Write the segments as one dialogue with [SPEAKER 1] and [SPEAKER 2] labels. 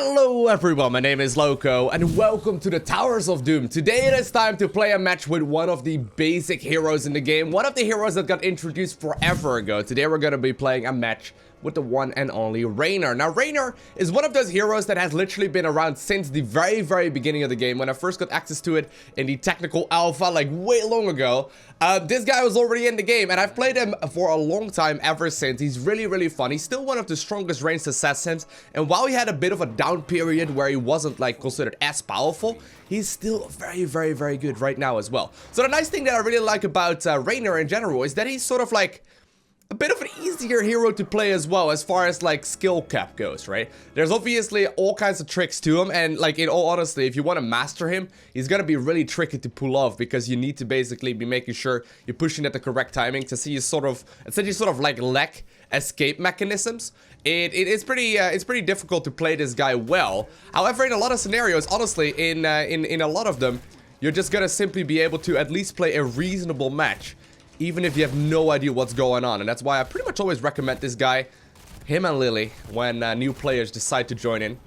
[SPEAKER 1] Hello everyone, my name is Lowko and welcome to the Towers of Doom. Today it is time to play a match with one of the basic heroes in the game. One of the heroes that got introduced forever ago. Today we're going to be playing a match with the one and only Raynor. Now Raynor is one of those heroes that has literally been around since the very beginning of the game. When I first got access to it in the technical alpha like way long ago. This guy was already in the game and I've played him for a long time ever since. He's really fun. He's still one of the strongest ranged assassins, and while he had a bit of a down period where he wasn't like considered as powerful, he's still very good right now as well. So the nice thing that I really like about Raynor in general is that he's sort of like a bit of an easier hero to play as well, as far as like skill cap goes, right? There's obviously all kinds of tricks to him, and like in all honesty, if you want to master him, he's gonna be really tricky to pull off, because you need to basically be making sure you're pushing at the correct timing to see you sort of, essentially sort of like lack escape mechanisms. It's pretty difficult to play this guy well. However, in a lot of scenarios, honestly, in a lot of them, you're just gonna simply be able to at least play a reasonable match, even if you have no idea what's going on. And that's why I pretty much always recommend this guy, him and Lily, when new players decide to join in.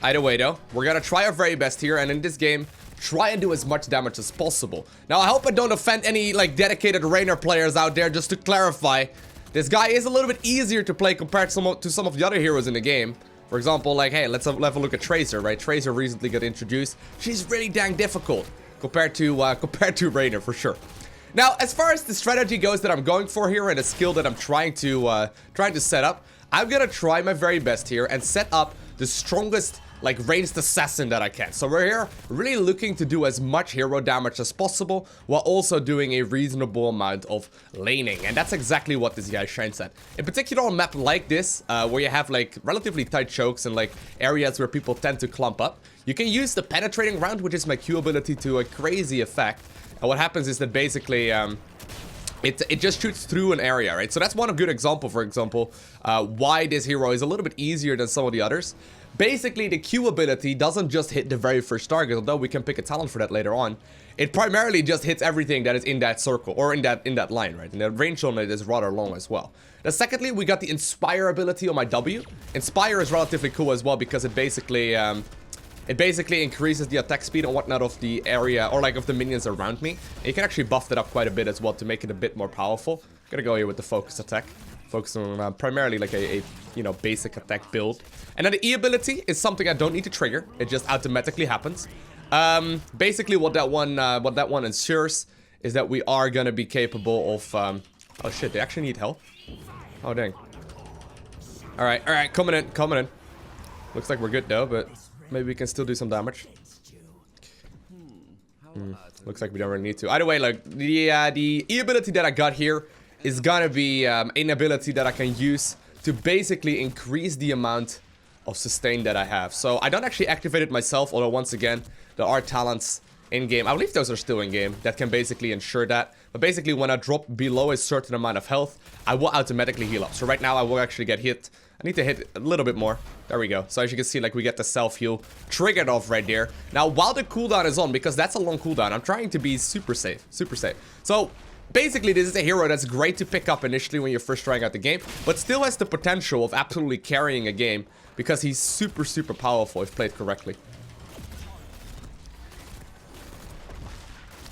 [SPEAKER 1] Either way though, we're gonna try our very best here, and in this game, try and do as much damage as possible. Now I hope I don't offend any like dedicated Raynor players out there. Just to clarify, this guy is a little bit easier to play compared to some of the other heroes in the game. For example, like, hey, let's have a look at Tracer, right? Tracer recently got introduced. She's really dang difficult compared to Raynor for sure. Now, as far as the strategy goes that I'm going for here, and a skill that I'm trying to set up, I'm gonna try my very best here and set up the strongest, like, ranged assassin that I can. So we're here really looking to do as much hero damage as possible, while also doing a reasonable amount of laning. And that's exactly what this guy shines at. In particular, on a map like this, where you have, like, relatively tight chokes and, like, areas where people tend to clump up, you can use the penetrating round, which is my Q ability, to a crazy effect. And what happens is that basically, it just shoots through an area, right? So that's one good example, for example, why this hero is a little bit easier than some of the others. Basically, the Q ability doesn't just hit the very first target, although we can pick a talent for that later on. It primarily just hits everything that is in that circle, or in that line, right? And the range on it is rather long as well. Now, secondly, we got the Inspire ability on my W. Inspire is relatively cool as well, because it basically increases the attack speed and whatnot of the area, or like of the minions around me. And you can actually buff that up quite a bit as well to make it a bit more powerful. Gonna go here with the focus attack. Focus on primarily like a you know, basic attack build. And then the E ability is something I don't need to trigger. It just automatically happens. Basically what that one ensures is that we are gonna be capable of, oh shit, they actually need help. Oh dang. Alright, coming in. Looks like we're good though, but maybe we can still do some damage. Looks like we don't really need to. Either way, like, the E ability that I got here is gonna be an ability that I can use to basically increase the amount of sustain that I have. So I don't actually activate it myself, although once again, there are talents in-game. I believe those are still in-game that can basically ensure that. But basically, when I drop below a certain amount of health, I will automatically heal up. So right now, I will actually get hit. I need to hit a little bit more. There we go. So as you can see, like, we get the self-heal triggered off right there. Now, while the cooldown is on, because that's a long cooldown, I'm trying to be super safe. So basically, this is a hero that's great to pick up initially when you're first trying out the game, but still has the potential of absolutely carrying a game, because he's super powerful if played correctly.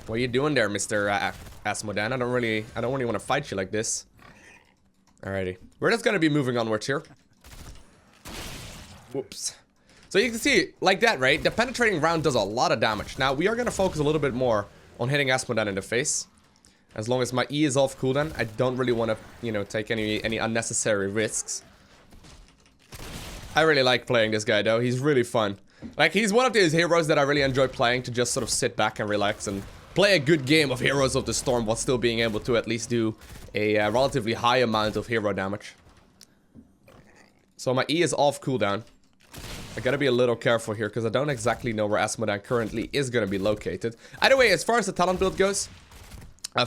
[SPEAKER 1] What are you doing there, Mr. Asmodan? I don't really want to fight you like this. Alrighty. We're just gonna be moving onwards here. Whoops. So you can see, like that, right? The penetrating round does a lot of damage. Now, we are gonna focus a little bit more on hitting Asmodan in the face. As long as my E is off cooldown, I don't really want to, you know, take any unnecessary risks. I really like playing this guy, though. He's really fun. Like, he's one of these heroes that I really enjoy playing, to just sort of sit back and relax and play a good game of Heroes of the Storm while still being able to at least do a relatively high amount of hero damage. So my E is off cooldown. I gotta be a little careful here, because I don't exactly know where Asmodan currently is gonna be located. Either way, as far as the talent build goes,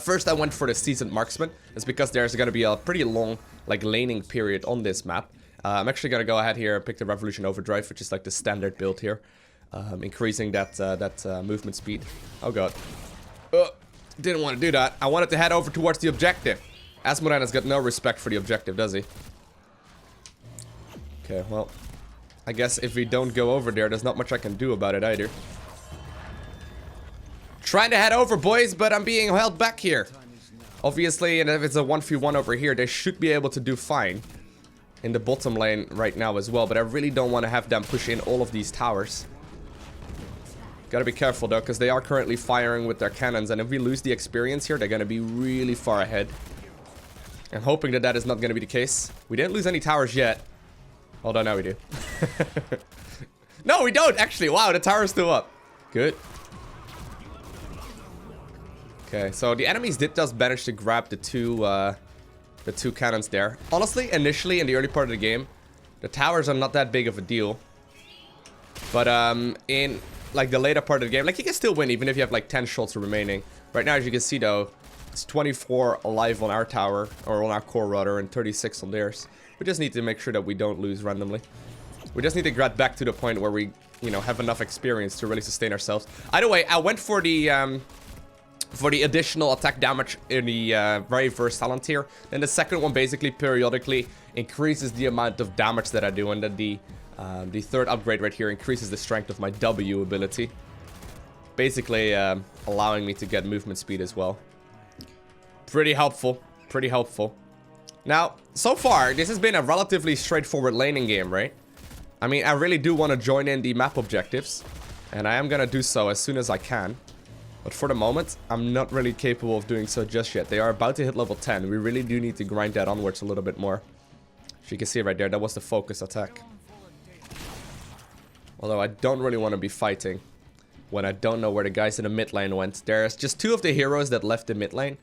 [SPEAKER 1] first I went for the Seasoned Marksman. It's because there's gonna be a pretty long, like, laning period on this map. I'm actually gonna go ahead here and pick the Revolution Overdrive, which is like the standard build here. Increasing that movement speed. Oh god. Didn't want to do that. I wanted to head over towards the objective. Asmodan has got no respect for the objective, does he? Okay, well, I guess if we don't go over there, there's not much I can do about it either. Trying to head over, boys, but I'm being held back here. Obviously, and if it's a 1v1 over here, they should be able to do fine in the bottom lane right now as well. But I really don't want to have them push in all of these towers. Gotta be careful, though, because they are currently firing with their cannons. And if we lose the experience here, they're going to be really far ahead. I'm hoping that that is not going to be the case. We didn't lose any towers yet. Hold on, now we do. No, we don't, actually. Wow, the tower's still up. Good. Okay, so the enemies did just manage to grab the two cannons there. Honestly, initially, in the early part of the game, the towers are not that big of a deal. But in like the later part of the game, like you can still win even if you have like 10 shots remaining. Right now, as you can see though, it's 24 alive on our tower, or on our core rather, and 36 on theirs. We just need to make sure that we don't lose randomly. We just need to get back to the point where we, you know, have enough experience to really sustain ourselves. Either way, I went for the additional attack damage in the very first talent tier. Then the second one basically periodically increases the amount of damage that I do, and then the third upgrade right here increases the strength of my W ability, basically allowing me to get movement speed as well. Pretty helpful, pretty helpful. Now, so far, this has been a relatively straightforward laning game, right? I mean, I really do want to join in the map objectives, and I am gonna do so as soon as I can. But for the moment, I'm not really capable of doing so just yet. They are about to hit level 10. We really do need to grind that onwards a little bit more. As you can see right there, that was the focus attack. Although I don't really want to be fighting when I don't know where the guys in the mid lane went. There's just two of the heroes that left the mid lane.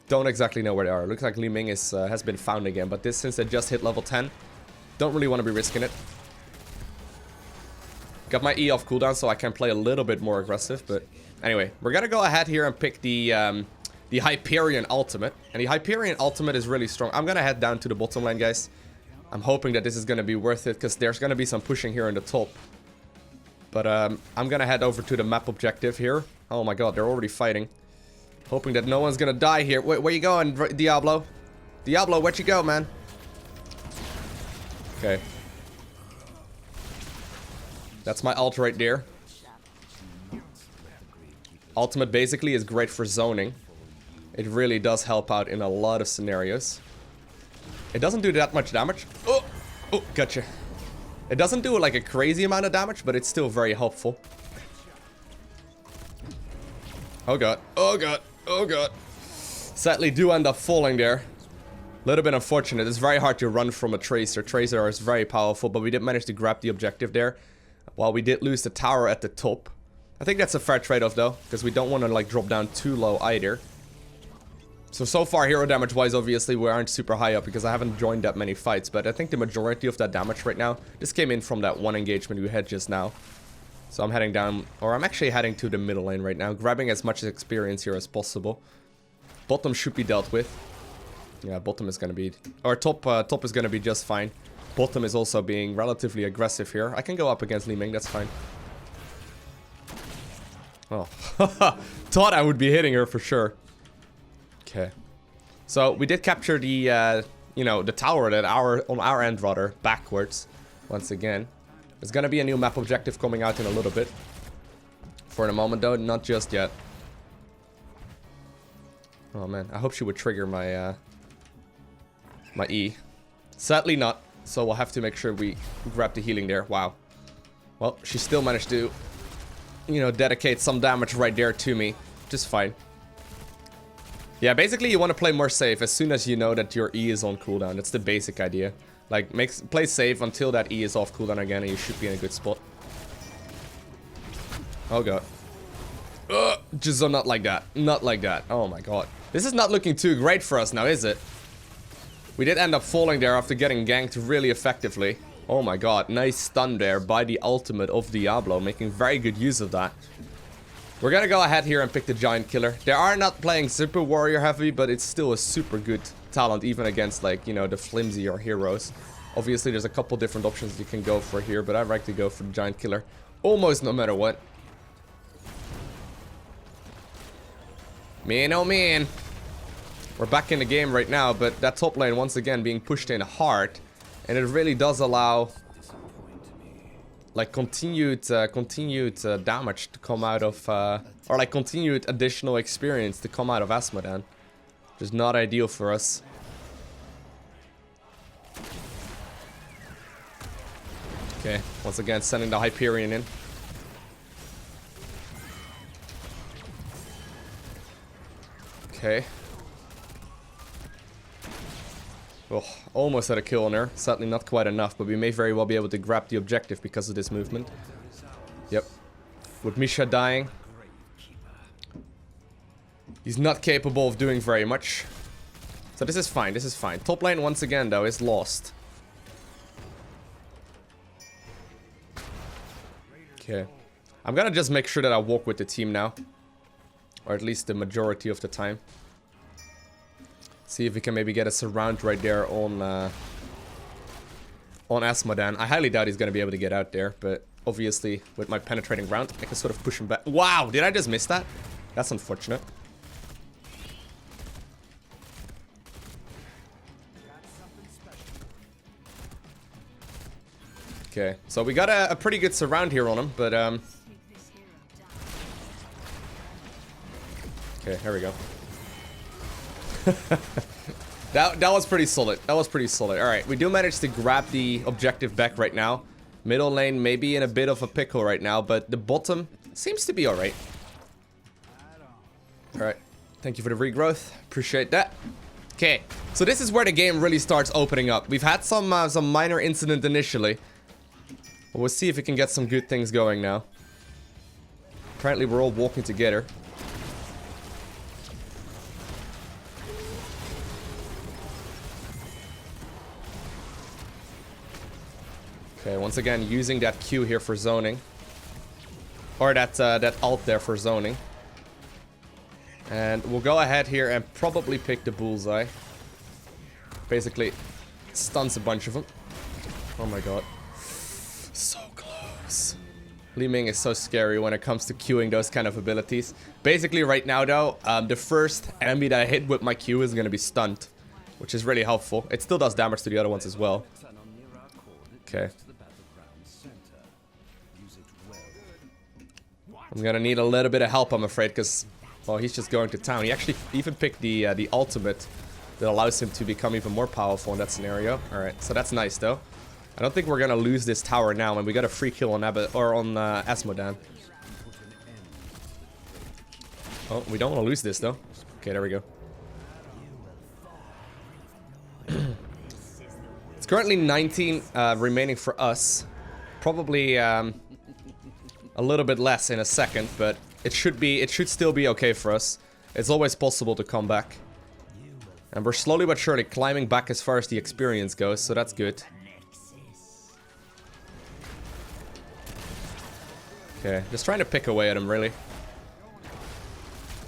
[SPEAKER 1] Don't exactly know where they are. Looks like Li Ming has been found again. But since they just hit level 10, don't really want to be risking it. Got my E off cooldown so I can play a little bit more aggressive, but... Anyway, we're gonna go ahead here and pick the Hyperion ultimate. And the Hyperion ultimate is really strong. I'm gonna head down to the bottom lane, guys. I'm hoping that this is gonna be worth it, because there's gonna be some pushing here in the top. But I'm gonna head over to the map objective here. Oh my god, they're already fighting. Hoping that no one's gonna die here. Where you going, Diablo? Diablo, where'd you go, man? Okay. That's my ult right there. Ultimate basically is great for zoning. It really does help out in a lot of scenarios. It doesn't do that much damage. Oh, oh, gotcha. It doesn't do like a crazy amount of damage, but it's still very helpful. Oh god, oh god, oh god. Sadly do end up falling there. A little bit unfortunate. It's very hard to run from a Tracer. Tracer is very powerful, but we did manage to grab the objective there. While we did lose the tower at the top. I think that's a fair trade-off though, because we don't want to like drop down too low either. So far hero damage wise, obviously we aren't super high up because I haven't joined that many fights, but I think the majority of that damage right now, this came in from that one engagement we had just now. So I'm heading down, or I'm actually heading to the middle lane right now, grabbing as much experience here as possible. Bottom should be dealt with. Yeah, bottom is gonna be, or top is gonna be just fine. Bottom is also being relatively aggressive here. I can go up against Li Ming, that's fine. Oh, thought I would be hitting her for sure. Okay, so we did capture the, you know, the tower that on our end rather, backwards. Once again, there's gonna be a new map objective coming out in a little bit. For the moment though, not just yet. Oh man, I hope she would trigger my, my E. Sadly not, so we'll have to make sure we grab the healing there. Wow. Well, she still managed to, you know, dedicate some damage right there to me. Just fine. Yeah, basically you want to play more safe as soon as you know that your E is on cooldown. That's the basic idea. Like, play safe until that E is off cooldown again and you should be in a good spot. Oh god. Just not like that. Not like that. Oh my god. This is not looking too great for us now, is it? We did end up falling there after getting ganked really effectively. Oh my god, nice stun there by the ultimate of Diablo, making very good use of that. We're gonna go ahead here and pick the Giant Killer. They are not playing super warrior heavy, but it's still a super good talent, even against, like, you know, the flimsier heroes. Obviously, there's a couple different options you can go for here, but I'd like to go for the Giant Killer almost no matter what. Man, oh man. We're back in the game right now, but that top lane once again being pushed in hard. And it really does allow like continued damage to come out of, or like continued additional experience to come out of Asmodan. Which is not ideal for us. Okay, once again sending the Hyperion in. Okay. Oh, almost had a kill on her. Sadly not quite enough, but we may very well be able to grab the objective because of this movement. Yep. With Misha dying, he's not capable of doing very much. So this is fine, this is fine. Top lane once again though is lost. Okay. I'm gonna just make sure that I walk with the team now. Or at least the majority of the time. See if we can maybe get a surround right there on Asmodan. I highly doubt he's gonna be able to get out there, but obviously with my penetrating round, I can sort of push him back. Wow, did I just miss that? That's unfortunate. Okay, so we got a pretty good surround here on him, but okay, here we go. that was pretty solid. That was pretty solid. All right, we do manage to grab the objective back right now. Middle lane may be in a bit of a pickle right now, but the bottom seems to be all right. All right, thank you for the regrowth. Appreciate that. Okay, so this is where the game really starts opening up. We've had some minor incident initially. But we'll see if we can get some good things going now. Apparently we're all walking together. Okay, once again using that Q here for zoning. Or that ult there for zoning. And we'll go ahead here and probably pick the Bullseye. Basically stuns a bunch of them. Oh my god. So close. Li Ming is so scary when it comes to queuing those kind of abilities. Basically right now though, the first enemy that I hit with my Q is going to be stunned, which is really helpful. It still does damage to the other ones as well. Okay. I'm going to need a little bit of help, I'm afraid, because, well, he's just going to town. He actually even picked the ultimate that allows him to become even more powerful in that scenario. Alright, so that's nice though. I don't think we're gonna lose this tower now, and we got a free kill on Asmodan. Oh, we don't want to lose this though. Okay, there we go. It's currently 19 remaining for us. Probably a little bit less in a second, but it should still be okay for us. It's always possible to come back. And we're slowly but surely climbing back as far as the experience goes, so that's good. Okay, just trying to pick away at him, really.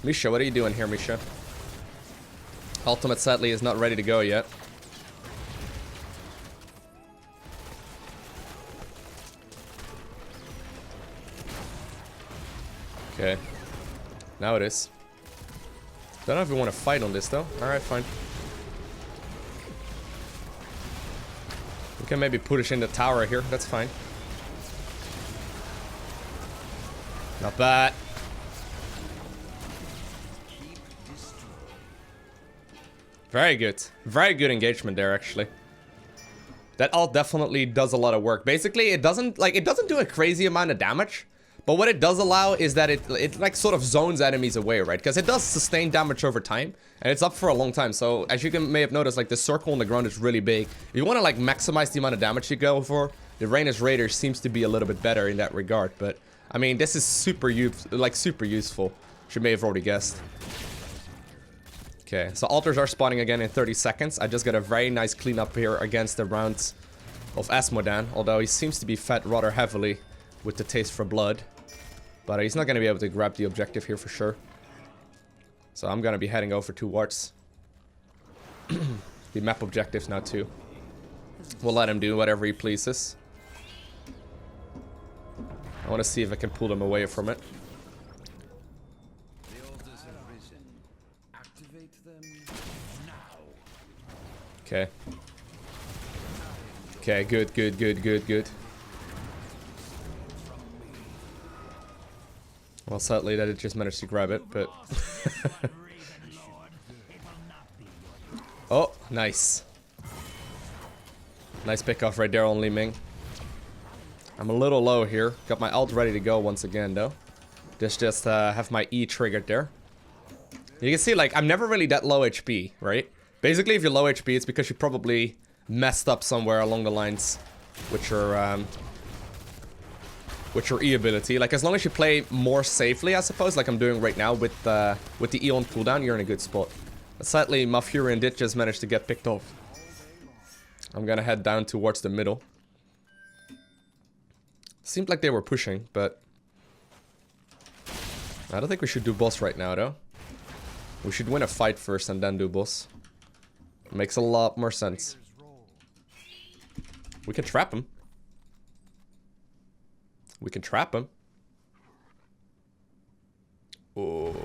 [SPEAKER 1] Misha, what are you doing here, Misha? Ultimate, sadly, is not ready to go yet. Okay. Now it is. Don't know if we want to fight on this, though. Alright, fine. We can maybe push in the tower here. That's fine. Not bad. Very good. Very good engagement there, actually. That ult definitely does a lot of work. Basically, it doesn't do a crazy amount of damage. But what it does allow is that it like sort of zones enemies away, right? Because it does sustain damage over time. And it's up for a long time. So as you may have noticed, like the circle on the ground is really big. If you want to like maximize the amount of damage you go for, the Raynor Raider seems to be a little bit better in that regard. But I mean, this is super useful. Which you may have already guessed. Okay, so altars are spawning again in 30 seconds. I just got a very nice cleanup here against the rounds of Asmodan. Although he seems to be fed rather heavily with the taste for blood. But he's not going to be able to grab the objective here for sure. So I'm going to be heading over to wards. The map objectives now too. We'll let him do whatever he pleases. I want to see if I can pull them away from it. Okay. Okay, good. Well, sadly, that it just managed to grab it, but... Oh, nice. Nice pick off right there on Li Ming. I'm a little low here. Got my ult ready to go once again, though. Just have my E triggered there. You can see, like, I'm never really that low HP, right? Basically, if you're low HP, it's because you probably messed up somewhere along the lines with your E ability. Like, as long as you play more safely, I suppose, like I'm doing right now with the E on cooldown, you're in a good spot. But sadly, my Hyperion did just manage to get picked off. I'm gonna head down towards the middle. Seemed like they were pushing, but... I don't think we should do boss right now, though. We should win a fight first and then do boss. Makes a lot more sense. We can trap him. We can trap him. Oh.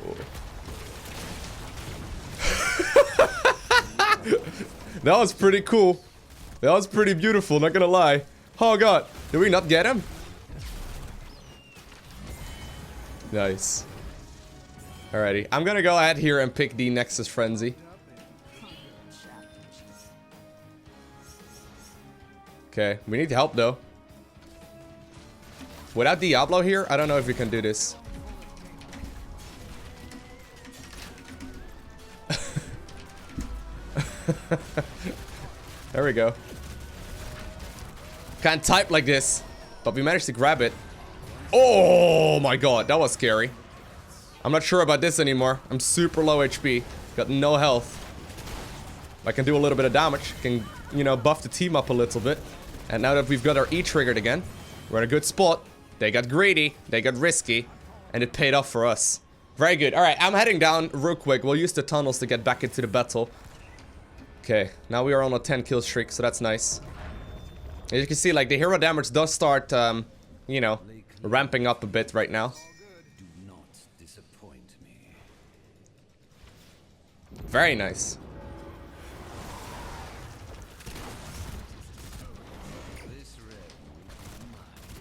[SPEAKER 1] That was pretty cool. That was pretty beautiful, not gonna lie. Oh god, did we not get him? Nice. Alrighty, I'm gonna go ahead here and pick the Nexus Frenzy. Okay, we need help though. Without Diablo here, I don't know if we can do this. There we go. Can't type like this, but we managed to grab it. Oh my god, that was scary. I'm not sure about this anymore. I'm super low HP. Got no health. I can do a little bit of damage. Can, you know, buff the team up a little bit. And now that we've got our E triggered again, we're in a good spot. They got greedy. They got risky. And it paid off for us. Very good. Alright, I'm heading down real quick. We'll use the tunnels to get back into the battle. Okay, now we are on a 10 kill streak, so that's nice. As you can see, like, the hero damage does start, you know, ramping up a bit right now. Very nice.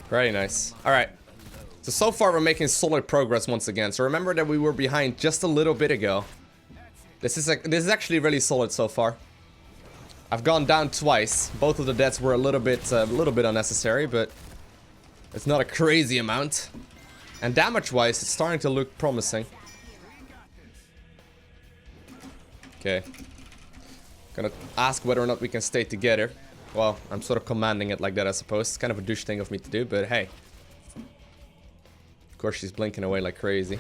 [SPEAKER 1] Very nice. Alright. So far we're making solid progress once again. So remember that we were behind just a little bit ago. This is actually really solid so far. I've gone down twice. Both of the deaths were a little bit unnecessary, but it's not a crazy amount. And damage-wise, it's starting to look promising. Okay. Gonna ask whether or not we can stay together. Well, I'm sort of commanding it like that, I suppose. It's kind of a douche thing of me to do, but hey. Of course, she's blinking away like crazy.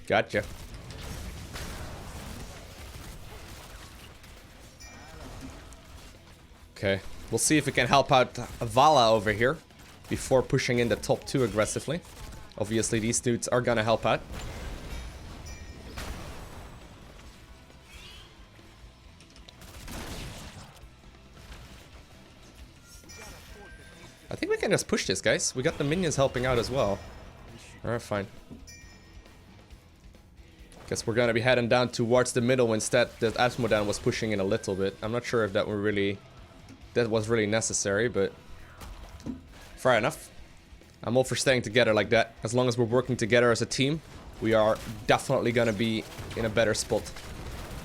[SPEAKER 1] Gotcha. Okay, we'll see if we can help out Vala over here before pushing in the top 2 aggressively. Obviously, these dudes are gonna help out. I think we can just push this, guys. We got the minions helping out as well. Alright, fine. Guess we're gonna be heading down towards the middle instead. That Asmodan was pushing in a little bit. I'm not sure if that was really necessary, but fair enough. I'm all for staying together like that. As long as we're working together as a team, we are definitely gonna be in a better spot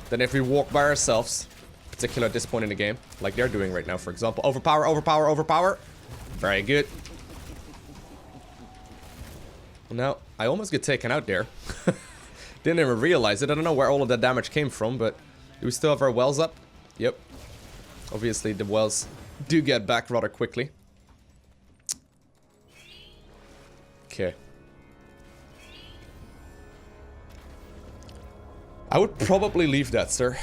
[SPEAKER 1] than if we walk by ourselves, particularly at this point in the game, like they're doing right now, for example. Overpower, overpower, overpower. Very good. Now, I almost get taken out there. Didn't even realize it. I don't know where all of that damage came from, but do we still have our wells up? Yep. Obviously, the wells do get back rather quickly. Okay. I would probably leave that, sir.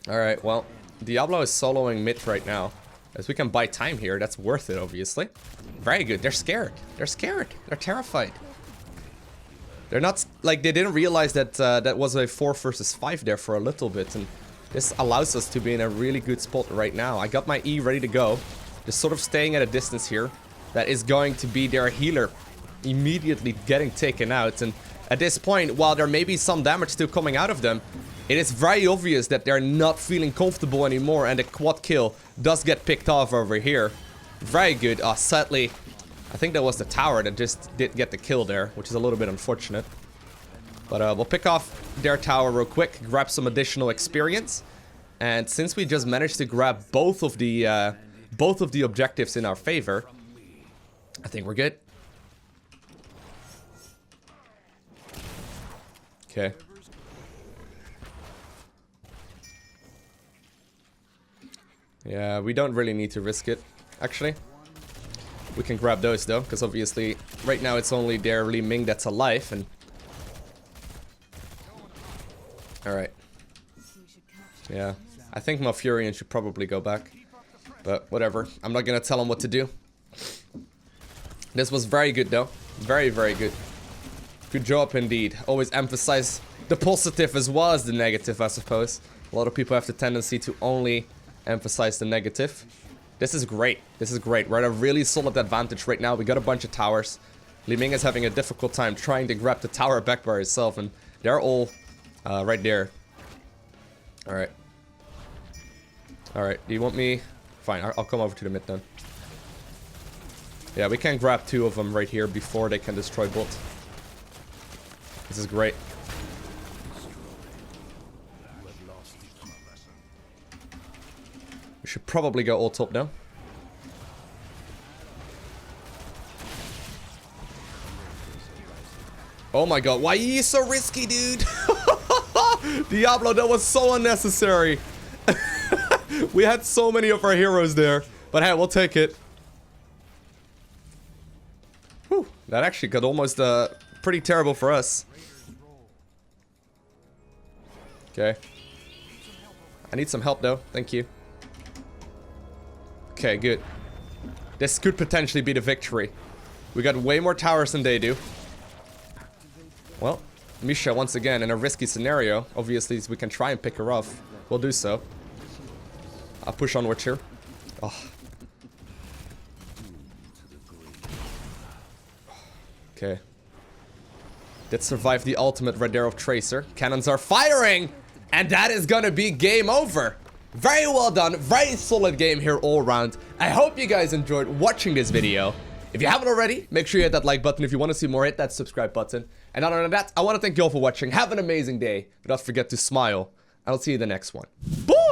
[SPEAKER 1] Alright, well, Diablo is soloing mid right now. As we can buy time here, that's worth it, obviously. Very good. They're scared. They're scared. They're terrified. They're not, like, they didn't realize that that was a 4 versus 5 there for a little bit. And this allows us to be in a really good spot right now. I got my E ready to go. Just sort of staying at a distance here. That is going to be their healer immediately getting taken out. And at this point, while there may be some damage still coming out of them, it is very obvious that they're not feeling comfortable anymore, and the quad kill does get picked off over here. Very good. Sadly, I think that was the tower that just did get the kill there, which is a little bit unfortunate. But we'll pick off their tower real quick, grab some additional experience. And since we just managed to grab both of the objectives in our favor, I think we're good. Okay. Yeah, we don't really need to risk it, actually. We can grab those, though, because obviously, right now it's only their Li Ming that's alive, and... Alright. Yeah, I think my Hyperion should probably go back. But whatever, I'm not gonna tell him what to do. This was very good, though. Very, very good. Good job, indeed. Always emphasize the positive as well as the negative, I suppose. A lot of people have the tendency to only emphasize the negative. This is great. This is great. We're at a really solid advantage right now. We got a bunch of towers. Li Ming is having a difficult time trying to grab the tower back by herself, and they're all right there. Alright. Alright, do you want me... Fine, I'll come over to the mid then. Yeah, we can grab 2 of them right here before they can destroy bot. This is great. We should probably go all top now. Oh my god, why are you so risky, dude? Diablo, that was so unnecessary. We had so many of our heroes there. But hey, we'll take it. Whew, that actually got almost pretty terrible for us. Okay. I need some help though, thank you. Okay, good. This could potentially be the victory. We got way more towers than they do. Well, Misha once again in a risky scenario. Obviously, we can try and pick her off. We'll do so. I'll push onwards here. Oh. Okay. Did survive the ultimate right there of Tracer. Cannons are firing! And that is gonna be game over. Very well done. Very solid game here all around. I hope you guys enjoyed watching this video. If you haven't already, make sure you hit that like button. If you want to see more, hit that subscribe button. And other than that, I want to thank you all for watching. Have an amazing day. Do not forget to smile. And I'll see you in the next one. Boom!